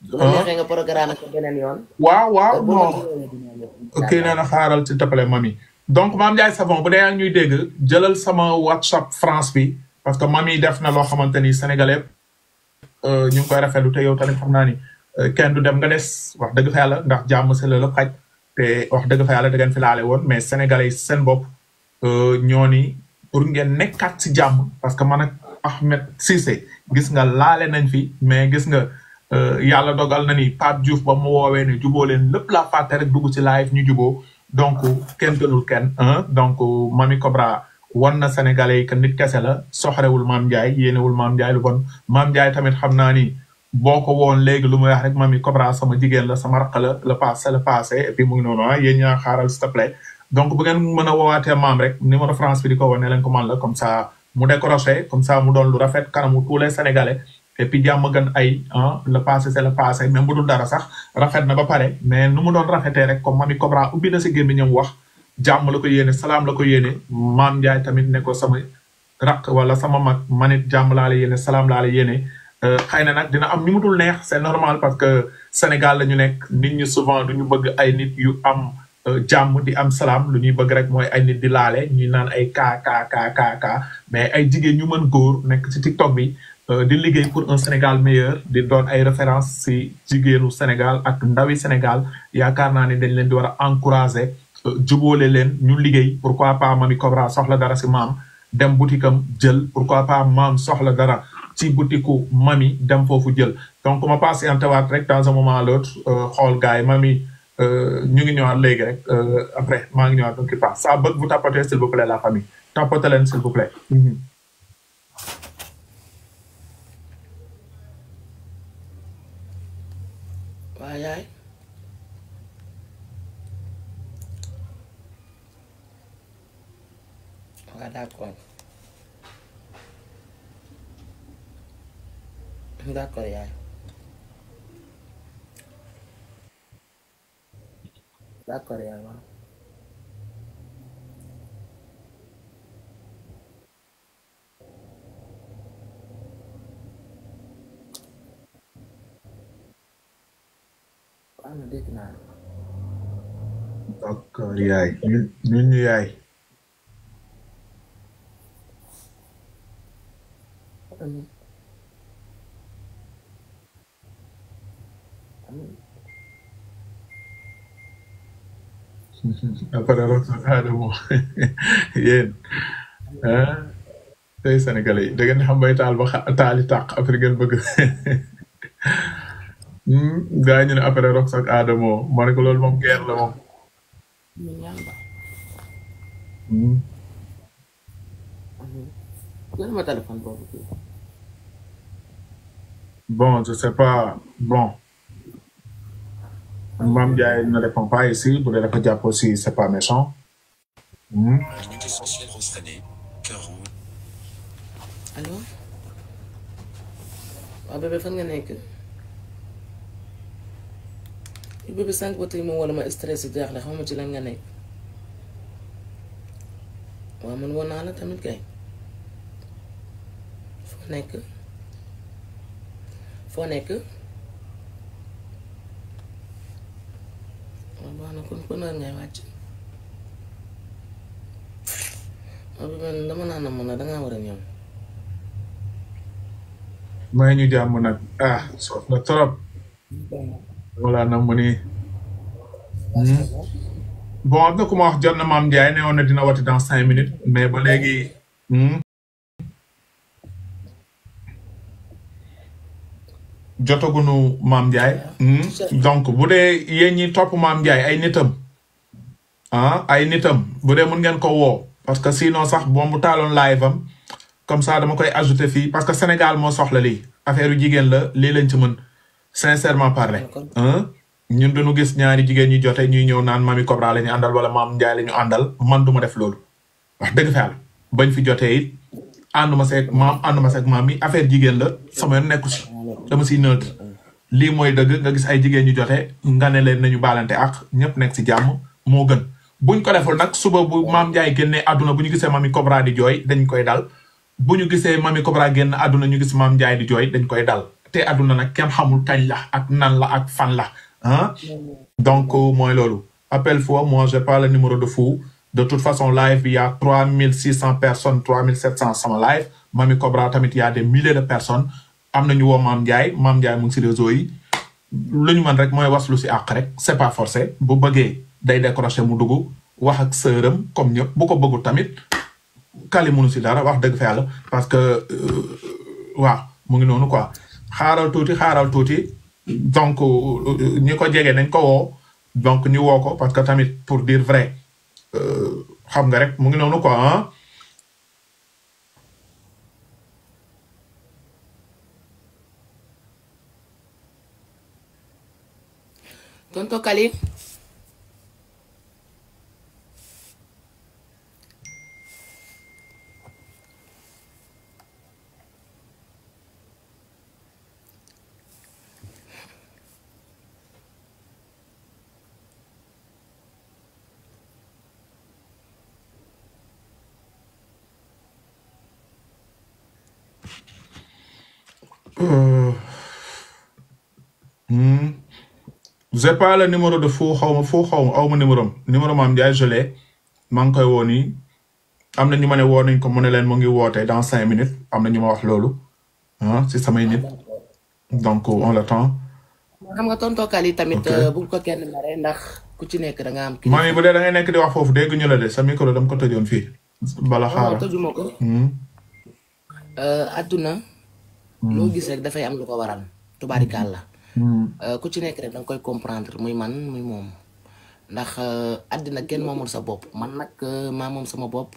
su la neexee nga programme ko beneen yoon. waaw waaw bu ma non ñëwee dinaa ñëw incha ok nee allah. na xaaral ci tapale mami donc Mame Ndiaye Savon bu dee yaa ngi ñuy dégg jëlal sama WhatsApp France bi parce que mami def na loo xamante ni sénégalais ñu ngi koy rafetlu te yow tamit xam naa ni kenn du dem nga des wax dëgg fa yàlla ndax jàmm si la xaj te wax dëgg fa yàlla da ngeen fi laale woon mais sénégalais yi seen bopp ñoo ni pour ngeen nekkaat si jàmm parce que man ak Ahmed Cissé gis nga laale nañ fi mais gis nga yàlla dogal na ni Pape Diouf ba mu woowee ne juboo leen lépp laa fàtte rek dugg ci live ñu juboo donc kenn gënul kenn donc Mamy Cobra wan na sénégalais yi que nit kese la soxrewul Mame Ndiaye yéenewul Mame Ndiaye lu bon Mame Ndiaye tamit xam naa ni boo ko woon léegi lu muy wax rek Mamy Cobra sama jigéen la sama raq la le passé et puis mu ngi noonu yéen ñaa xaaral s'il te plaît donc bu ngeen mën a woowaatee maam rek numéro France bi di ko wane leen ko man la comme ça mu décroché comme ça mu doon lu rafet kanamu tous les sénégalais et puis jàmm gën ay le passé c'est le passé même bu dul dara sax rafet na ba pare mais nu mu doon rafetee rek comme Mamy Cobra ubbi na si gémmiñam wax jàmm la ko yéene salaam la ko yéene Mame Ndiaye tamit ne ko sama raq wala sama mag manit jàmm laa la yéene salaam laa la yéene xëy na nag dina am ñu mu dul neex c'est normal parce que Sénégal la ñu nekk nit ñi souvent du ñu bëgg ay nit yu am jàmm di am salaam lu ñuy bëgg rek mooy ay nit di laale ñuy naan ay ka mais ay jigéen ñu mën góor nekk ci TikTok bi di liggéey pour un Sénégal meilleur di doon ay référence ci jigéenu Sénégal ak ndawi Sénégal yaakaar naa ne dañ leen di war a encourager jubóole leen ñu liggéey pourquoi pas Mamy Cobra soxla dara ci maam dem boutique am jël pourquoi pas maam soxla dara ci boutiku Mamy dem foofu jël donc ma patienté waat rek dans un moment à l'autre xool gars yi Mamy ñu ngi ñëwaat léegi rek après maa ngi ñëwaat donc pas ça bëgg vous tapotez s'il vous plaît la famille tapote leen s'il vous plaît waa yaay. waaw d'accord. d'accord yaay. d'accord yaay waaw. waaw na dégg naa. d'accord yaay ñun ñu yaay amiin amiin. après rek sax Adamo yéen tey sénégalais yi da ngeen xam bay taal ba taali tàq après ngeen bëgg gaa ñu ne après rok sax Adamo ma ne ko loolu moom guerre la moom amiin yàlla. amiin. jël ma téléphone boobu kii. bon je sais pas bon Mame Ndiaye ne répond pas ici bu dee dafa jàpp aussi c'est pas méchant Minute essentielle Rostanée, cœur rouge. allo. waaw bébé fan nga nekk. bébé sànq ba tey moom wala ma stress jaaxle xam ma ci lan nga nekk. waaw man woon naa la tamit kay. foo nekk. foo nekk. waaw baax na kon kon ngay wàcc. waaw bébé dama naan na mën na dangaa war a ñëw. may ñu jàmm nag soof na trop wala na mu ni bon am na ku ma wax jot na Mame Ndiaye ne woon na dina wati dans 5 minutes mais ba léegi jotagunu Mame Ndiaye donc bu dee yéen ñi topp Mame Ndiaye ay nitam ay nitam bu dee mun ngeen ko woo parce que sinon sax boo mu taaloon live am comme ça dama koy ajouter fii parce que Sénégal moo soxla lii affaire yu jigéen la lii lañ ci mën sincèrement parler ñun dañu gis ñaari jigéen ñi jote ñuy ñëw naan Mamy Cobra la ñu àndal wala Mame Ndiaye la ñu àndal man duma def loolu wax dëgg fa yàlla bañ fi jotee it ànduma seeg maam mi affaire jigéen la sama yoon nekku si dama siy neutre lii mooy dëgg nga gis ay jigéen ñu jote nga ne leen nañu baalante ak ñëpp nekk si jàmm moo gën buñ ko deful nag suba bu Mame Ndiaye génnee àdduna bu ñu gisee Mamy Cobra di jooy dañ koy dal bu ñu gisee Mamy Cobra génn àdduna ñu gis Mame Ndiaye di jooy dañ koy dal te àdduna nag kenn xamul kañ la ak nan la ak fan la ah donc mooy loolu appel fois moi j'ai pas le numéro de fou de toute façon live bi y a 3600 personnes 3700 sama live Mamy Cobra tamit y a des milliers de personnes am nañu woo Mame Ndiaye mu ngi si réseau yi lu ñu mën rek mooy waslu si àq rek c'est pas forcé bu bëggee day décrocher mu dugg wax ak sëram comme ñëpp bu ko bëggul tamit kali mënu si dara wax dëgg fa yàlla parce que waaw mu ngi noonu quoi xaaral tuuti donc ñi ko jege nañ ko woo donc ñu woo ko parce que tamit pour dire vrai xam nga rek mu ngi noonu quoi ah tonton Kali j'ai pas le numéro de fou xaw ma aw ma numéro Mame Ndiaye je l'ai maa ngi koy woo nii am na ñu ma ne woo nañ ko mu ne leen mu ngi woote dans 5 minutes am na ñu ma wax loolu ah si samay nit donc on l'attend. xam nga tonton Kali tamit bu ko kenn mere ndax ku ci nekk da nga am. Mamy bu dee da ngay nekk di wax foofu dégg ñu la de sa micro dama ko tëjoon fii. bala xaaral tëjuma ko. adduna. loo gis rek dafay am lu ko waral tubaarikàlla. ku ci nekk rek da nga koy comprendre muy man muy moom ndax àddina kenn moomul sa bopp man nag maa moom sama bopp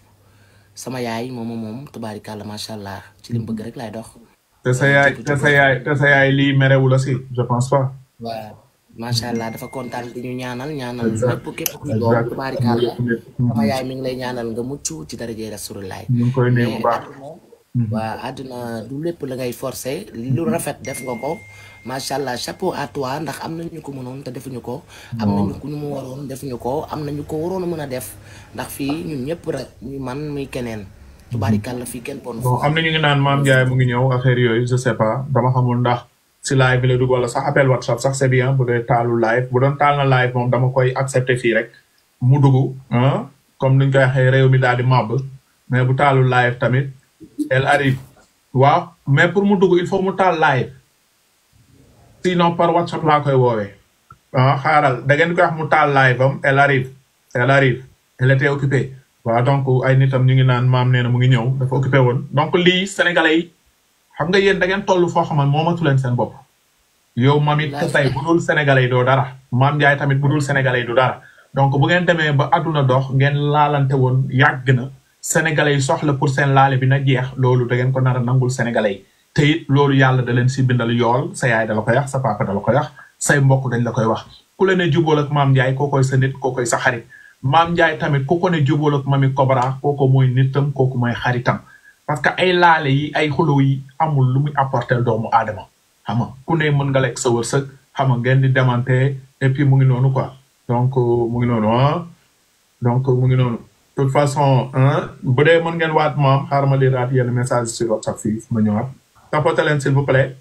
sama yaay moom tubaarikàlla macha allah ci li mu bëgg rek laay dox. te sa yaay lii merewu la si je pense pas. waaw macha allah dafa kontaan di ñu ñaanal lépp képp kuy doom tubaarikàlla sama yaay mi ngi lay ñaanal nga mucc ci darajee Rasulullah. ñu ngi koy nuyu bu baax. waa àdduna du lépp la ngay forcé lu rafet def nga ko macha allah chapeau à toi ndax am nañu ko mënoon te defuñu ko. am nañu ko ñu mu waroon defuñu ko am nañu ko waroon a mën a def ndax fii ñun ñëpp rek muy man muy keneen. tubaarikàlla fii kenn pon bon am na ñu ngi naan Mame Ndiaye mu ngi ñëw affaire yooyu je sais pas dama xamul ndax si live bi la dugg wala sax appel WhatsApp sax c'est bien bu dee taalu live bu doon taal na live moom dama koy accepter fii rek mu dugg comme niñ koy waxee réew mi daal di màbb mais bu taalu live tamit. elle arrive waaw mais pour mu dugg il faut mu taal live sinon par WhatsApp laa koy woowee xaaral da ngeen koy wax mu taal live am elle arrive elle était occupée waaw donc ay nitam ñu ngi naan maam nee na mu ngi ñëw dafa occupé woon donc lii sénégalais yi xam nga yéen da ngeen toll foo xaman moomatu leen seen bopp yow Mamy te tey bu dul sénégalais yi doo dara Mame Ndiaye tamit bu dul sénégalais yi du dara donc bu ngeen demee ba àdduna dox ngeen laalante woon yàgg na sénégalais yi soxla pour seen laale bi na jeex loolu da ngeen ko nar a nangul sénégalais yi te it loolu yàlla da leen si bindal yool sa yaay da la koy wax sa papa da la koy wax say mbokk dañ la koy wax ku la ne jubóol ak Mame Ndiaye koo koy sa nit koo koy sa xarit Mame Ndiaye tamit ku ko ne jubóol ak Mamy Cobra kooko mooy nitam kooku mooy xaritam parce que ay laale yi ay xuloo yi amul lu muy apporter doomu aadama xam nga ku ne mën nga lekk sa wërsëg xam nga ngeen di demante et puis mu ngi noonu quoi donc mu ngi noonu mu ngi noonu de toute façon bu dee mën ngeen waat maam xaaral ma liraat yenn message sur WhatsApp fii ma ñëwaat tapote leen s'il vous plaît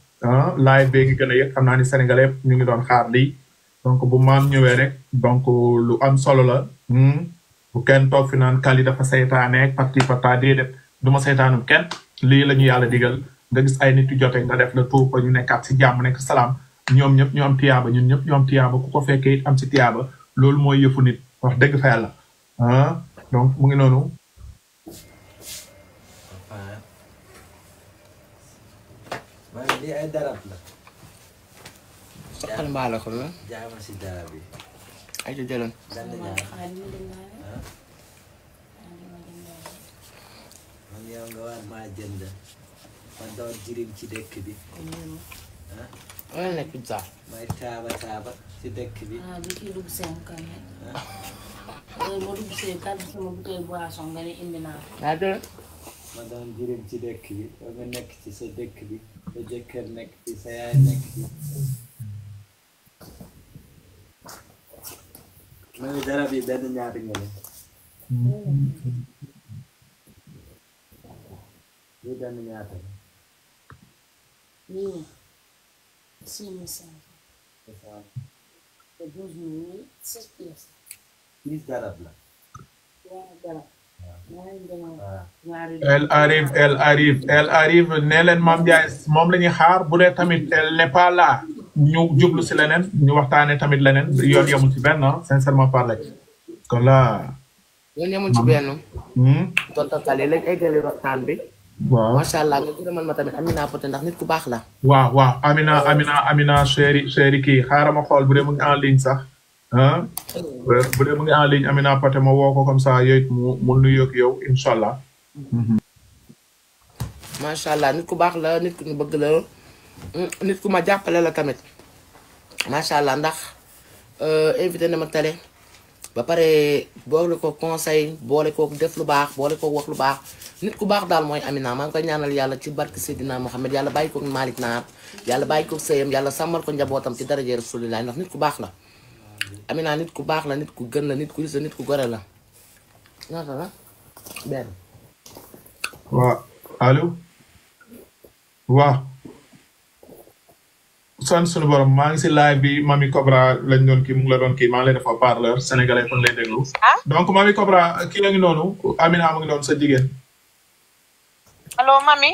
live bee ngi gën a yëg xam naa ni sénégalais ñu ngi doon xaar lii donc bu maam ñëwee rek donc lu am solo la bu kenn toog fi naan Kali dafa seytaaneeg parti pata déedéet du ma seytaanum kenn lii la ñu yàlla digal nga gis ay nit yu jote nga def la tour ko ñu nekkaat si jàmm nekk salaam ñoom ñëpp ñu am tiyaaba ñun ñëpp ñu am tiyaaba ku ko fekkee it am si tiyaaba loolu mooy yëfu nit wax dëgg fa yàlla donc mu ngi noonu. waaye lii ay darab la. soxal mbaa la ko la. jaay ma si darab yi. ay ca jëloon. man yow nga war maa jënd ma doon jirim ci dëkk bi. wala nekk pizza. may taaba ci dëkk bi. di kii dugg seen kan boo dugg seen kan sama bouteille boisson nga ne indi naa ko. daa jëloon. ma doon jirim ci dëkk bi yow nga nekk ci sa dëkk bi sa jëkkër nekk ci sa yaay nekk ci. ma ne darab yi benn ñaari nga ne. lii benn ñaata la. lii 6 500 c'est ça te 12 000 6 pièces. plus garab la waaw dara. maa ngi demoon waaw ñaari elle arrive nee leen Mame Ndiaye moom la ñuy xaar bu dee tamit elle n'est pas là ñu jublu si leneen ñu waxtaanee tamit leneen yoon yemul ci benn sincèrement parler kon là. yoon yemul ci benn. tonton Kale léegi eggali waxtaan bi. waaw macha allah nga gërëmal ma tamit Amina Poté ndax nit ku baax la. waaw Amina chéri kii xaaral ma xool bu dee mu ngi en ligne sax ah bu dee mu ngi en ligne Amina Poté ma woo ko comme ça yooyu mu nuyoog yow incha allah. macha allah nit ku baax la nit ku ñu bëgg la nit ku ma jàppale la tamit macha allah ndax invité na ma télé ba pare boole ko conseil boole ko def lu baax boole ko wax lu baax nit ku baax daal mooy Amina maa ngi koy ñaanal yàlla ci barke Seydina Mohamed yàlla bàyyi ko Malick Naar yàlla bàyyi ko sëyam yàlla sàmmal ko njabootam ci daraje Rasulillah ndax nit ku baax la Amina nit ku baax la nit ku gën la nit ku nit ku gore la ñaata la benn. waaw allo waaw sant sunu borom maa ngi si live bi Mamy Cobra lañ doon kii mu ngi la doon kii maa ngi lay def parleur sénégalais fa nga lay déglu donc Mamy Cobra kii la ngi noonu Amina mu ngi doon sa jigéen. allo Mamy.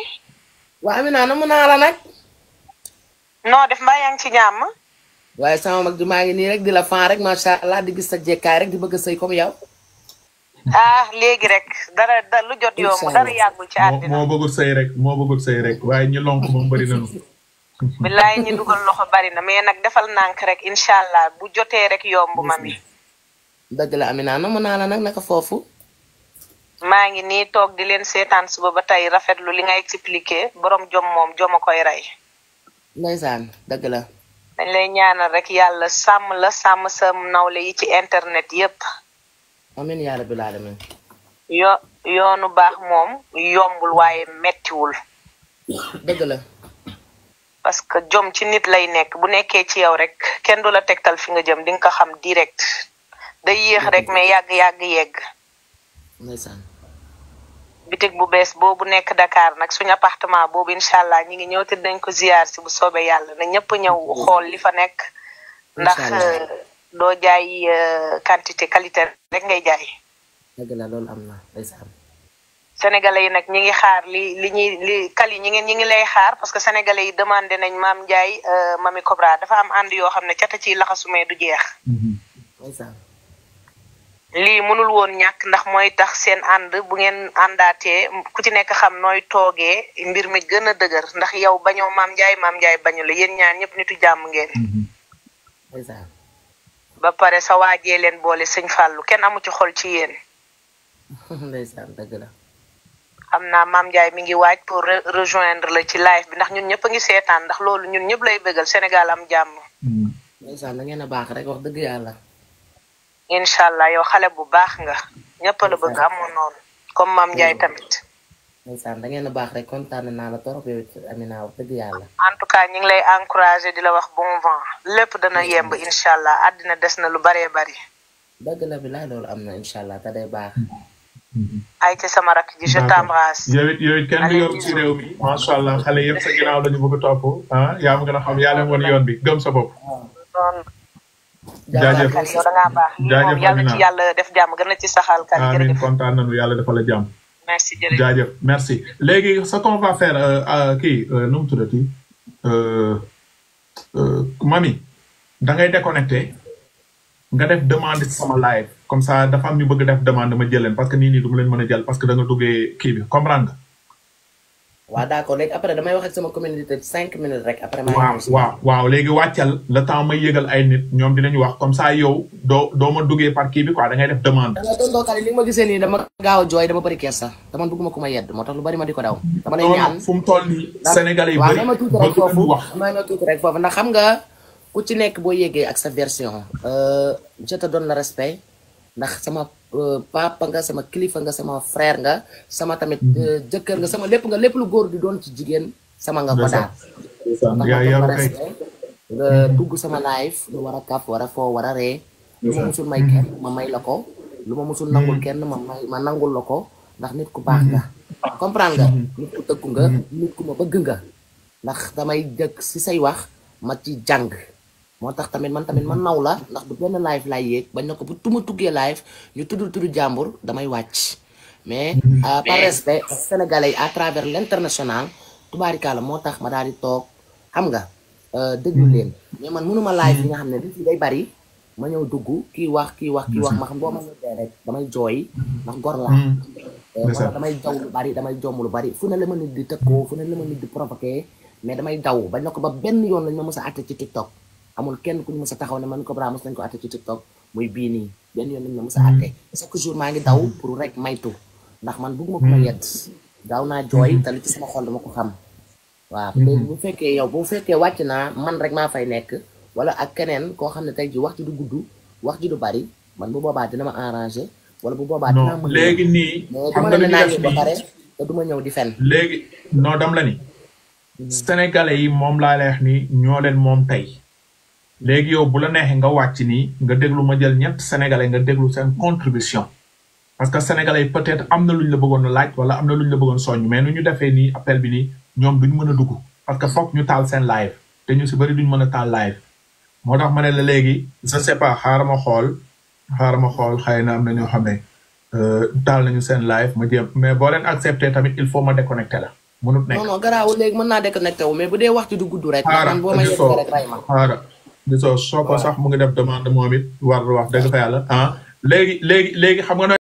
waa Amina na mu naa la nag. noo def mbaa yaa ngi ci jàmm. waaye sama mag ji maa ngi nii rek di la fan rek macha allah di gis sa jekkaay rek di bëgg a sëy comme yow. ah léegi rek dara lu jot yomb dara yàggul ci àddina. moo bëggul sëy rek waaye ñu lonk moom bëri nañu. billaay ñi dugal loxo bari na mais nag defal nànk rek incha allah bu jotee rek yomb Mamy. dëgg la Amina na mu naa la nag naka foofu. maa ngi nii toog di leen seetaan suba ba tey rafetlu li nga expliqué borom jom moom jom a koy rey. ndeysaan dëgg la. dañ lay ñaanal rek yàlla sàmm la sàmm sa nawle yi ci internet yépp. amiin yaa rabbil aalamiin. yoonu baax moom yombul waaye mettiwul. dëgg la. parce que jom ci nit lay nekk bu nekkee ci yow rek kenn du la tegtal fi nga jëm di nga ko xam direct day yéex rek mais yàgg yegg. ndeysaan. bitig bu bees boobu nekk Dakar nag suñu appartement boobu incha allah ñi ngi ñëw te dañ ko ziar si bu soobee yàlla na ñëpp ñëw xool li fa nekk. ndax doo jaay quantité qualité rek ngay jaay. dëgg la loolu am na ndeysaan. sénégalais yi nag ñi ngi xaar li kali ñi ngi lay xaar parce que sénégalais yi demandé nañ Mame Ndiaye Mamy Cobra dafa am ànd yoo xam ne cata ciy laxasumee du jeex. ndeysaan. lii mënul woon ñàkk ndax mooy tax seen ànd bu ngeen àndaatee ku ci nekk xam nooy toogee mbir mi gën a dëgër ndax yow bañoo Mame Ndiaye bañu la yéen ñaar ñëpp nitu jàmm ngeen. ndeysaan. ba pare sa waajee leen boole sëñ Fallou kenn amu ci xol ci yéen. ndeysaan dëgg la. xam naa Mame Ndiaye mi ngi waaj pour rejoindre la ci live bi ndax ñun ñëpp a ngi seetaan ndax loolu ñun ñëpp lay bëggal Sénégal am jàmm. ndeysaan da ngeen a baax rek wax dëgg yàlla. incha allah yow xale bu baax nga ñëpp la bëgg amoon noonu comme Mame Ndiaye tamit. ndeysaan da ngeen a baax rek kontaan naa la torop yow Amina wax dëgg yàlla. en tout cas ñu ngi lay encouragé di la wax bon vent lépp dana yemb incha allah àddina des na lu baree bari. dëgg la bi laay loolu am na incha allah te day baax. ay ci sama rakk ji je t'embrasse. yow it kenn du yor ci réew mi macha allah xale yëpp sa ginnaaw lañu bëgg a topp yaa ma gën a xam yaa leen woon yoon bi gëm sa bopp. jaajëf yow da ngaa baax moom yàlla ci yàlla def jàmm gën a ci saxal kan. amiin kontaan nañu yàlla defal la jàmm. merci jërëjëf jaajëf merci léegi ce qu'on va faire kii nu mu tuddati Mamy da ngay déconnecté nga def demande sama live comme ça dafa am ñu bëgg def demande ma jël leen parce que nii du ma leen mën a jël parce que da nga duggee kii bi comprendre nga. waaw d'accord léegi après damay wax ak sama communauté 5 minutes rek après. waaw léegi wàccal le temps may yëgal ay nit ñoom dinañu wax comme ça yow doo ma duggee par kii bi quoi da ngay def demande. da nga doon dookale li ma gisee nii dama gaaw a jooy dama bëri kees sax dama bëgguma ku ma yedd moo tax lu bari ma di ko daw. dama lay ñaan fu mu toll nii Sénégalais yi bëri waaw ma tuuti rek foofu ma tuuti rek foofu ndax xam nga ku ci nekk boo yéegee ak sa version je te donne le respect ndax sama papa nga sama kilifa nga sama frère nga sama tamit jëkkër nga sama lépp lu góor di doon ci jigéen sama nga ko daal nga dugg sama live lu war a kaf war a foo war a ree lu ma musul may kenn ma may la ko lu ma musul nangul kenn ma nangul la ko ndax nit ku baax nga comprendre nga nit ku tëggu nga nit ku ma bëgg nga ndax damay jëkk si say wax ma ci jàng moo tax tamit man naw la ndax du benn live laay yéeg bañ na ko bu tuma tuggee live ñu tudd jàmbur damay wàcc mais par respect sénégalais yi à travers l'international tubaarikàlla moo tax ma daal di toog xam nga déglu leen mais man mënuma live yi nga xam ne li fi day bari ma ñëw dugg kii wax ma xam boo ma ñëwee rek damay jooy ndax gor laa moo tax damay daw lu bari damay jomb lu bari fu ne la ma nit di tëkkoo fu ne la ma nit di provoqué mais damay daw bañ na ko ba benn yoon lañ ma mës a àtte ci TikTok amul kenn ku ñu mës a taxaw ne man Cobra mës nañ ko àtte ci TikTok muy bii nii benn yoon lañ ma mës a àtte chaque jour maa ngi daw pour rek maytu ndax man bëgguma ko ma yedd gaaw naa jooy te li ci sama xol dama ko xam waaw léegi bu fekkee yow bu fekkee wàcc naa man rek maa fay nekk wala ak keneen koo xam ne tey ji wax ji du gudd wax ji du bari man bu boobaa dina ma arrangé wala bu boobaa dinaa mën léegi nii xam nga naa ba pare te du ma ñëw di fen léegi non dam la ni sénégalais yi moom laa lay wax ni ñoo leen moom tey léegi yow bu la neexee nga wàcc nii nga déglu ma jël ñett sénégalais nga déglu seen contribution parce que sénégalais yi peut-être am na lu ñu la bëggoon a laaj wala am na lu ñu la bëggoon soññ mais nu ñu defee nii appel bi nii ñoom duñ mën a dugg parce que foog ñu taal seen live te ñu si bëri duñ mën a taal live moo tax ma ne la léegi je sais pas xaaral ma xool xëy na am na ñoo xam ne taal nañu seen live ma jéem mais boo leen accepté tamit il faut ma déconnecté la mënut nekk. non garaawul léegi mën naa déconnecté wu mais bu dee waxtu du gudd rek. man boo ma yeggee rek ray ma. gisoo soo ko sax mu ngi def demande moom it war wax dëgg fa yàlla léegi xam nga